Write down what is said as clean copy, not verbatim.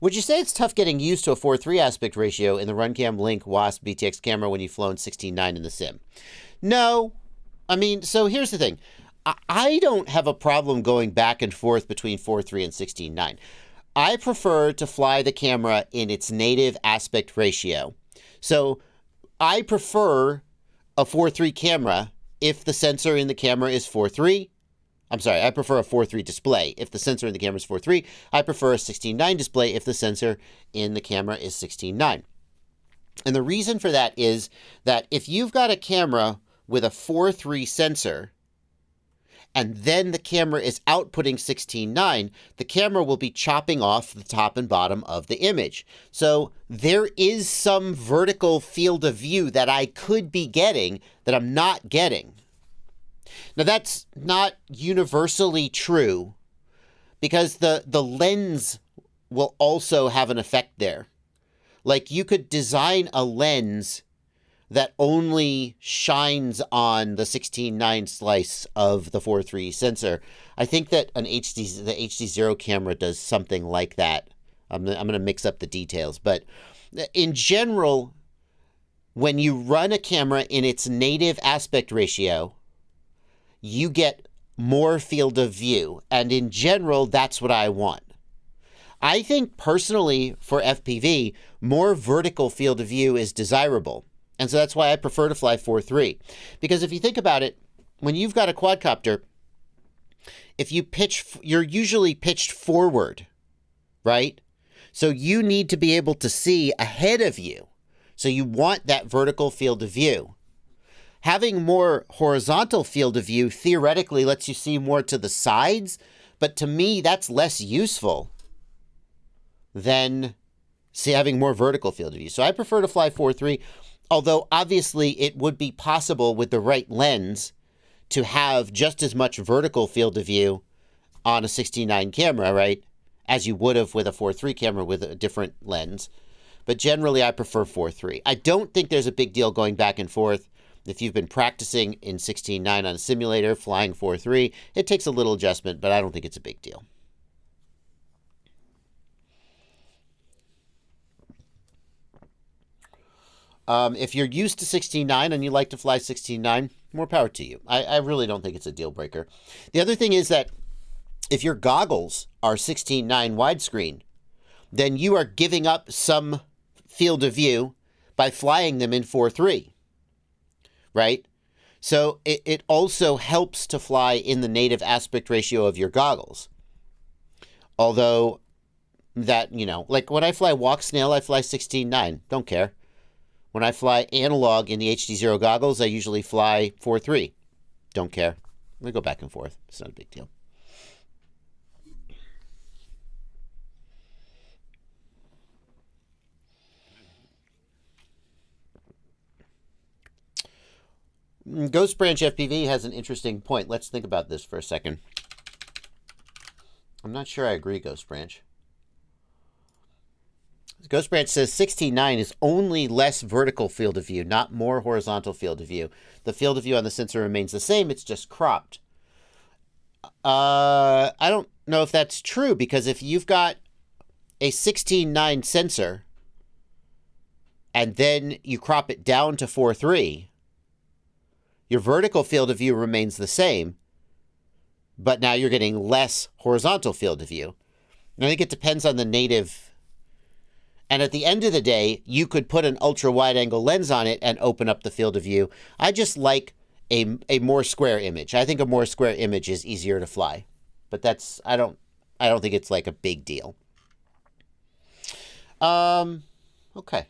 Would you say it's tough getting used to a 4:3 aspect ratio in the Runcam Link Wasp BTX camera when you've flown 16:9 in the sim? No. I mean, so here's the thing. I don't have a problem going back and forth between 4:3 and 16:9. I prefer to fly the camera in its native aspect ratio. So I prefer a 4:3 camera if the sensor in the camera is 4:3. I'm sorry, I prefer a 4:3 display if the sensor in the camera is 4:3. I prefer a 16:9 display if the sensor in the camera is 16:9. And the reason for that is that if you've got a camera with a 4:3 sensor, and then the camera is outputting 16:9, the camera will be chopping off the top and bottom of the image. So there is some vertical field of view that I could be getting that I'm not getting. Now, that's not universally true because the lens will also have an effect there. Like, you could design a lens that only shines on the 16:9 slice of the 4:3 sensor. I think that the HD0 camera does something like that. I'm going to mix up the details. But in general, when you run a camera in its native aspect ratio, you get more field of view. And in general, that's what I want. I think personally for FPV, more vertical field of view is desirable. And so that's why I prefer to fly 4:3. Because if you think about it, when you've got a quadcopter, if you pitch, you're usually pitched forward, right? So you need to be able to see ahead of you. So you want that vertical field of view. Having more horizontal field of view theoretically lets you see more to the sides, but to me, that's less useful than having more vertical field of view. So I prefer to fly 4:3, although obviously it would be possible with the right lens to have just as much vertical field of view on a 16:9 camera, right, as you would have with a 4:3 camera with a different lens. But generally, I prefer 4:3. I don't think there's a big deal going back and forth. If you've been practicing in 16:9 on a simulator, flying 4:3, it takes a little adjustment, but I don't think it's a big deal. If you're used to 16:9 and you like to fly 16:9, more power to you. I really don't think it's a deal breaker. The other thing is that if your goggles are 16:9 widescreen, then you are giving up some field of view by flying them in 4:3. Right? So it also helps to fly in the native aspect ratio of your goggles. Although that, like when I fly walk snail, I fly 16:9. Don't care. When I fly analog in the HD0 goggles, I usually fly 4:3. Don't care. We go back and forth. It's not a big deal. Ghost Branch FPV has an interesting point. Let's think about this for a second. I'm not sure I agree, Ghost Branch. Ghost Branch says 16:9 is only less vertical field of view, not more horizontal field of view. The field of view on the sensor remains the same. It's just cropped. I don't know if that's true, because if you've got a 16:9 sensor and then you crop it down to 4:3, your vertical field of view remains the same, but now you're getting less horizontal field of view. And I think it depends on the native. And at the end of the day, you could put an ultra wide angle lens on it and open up the field of view. I just like a more square image. I think a more square image is easier to fly. But that's, I don't think it's like a big deal. Okay.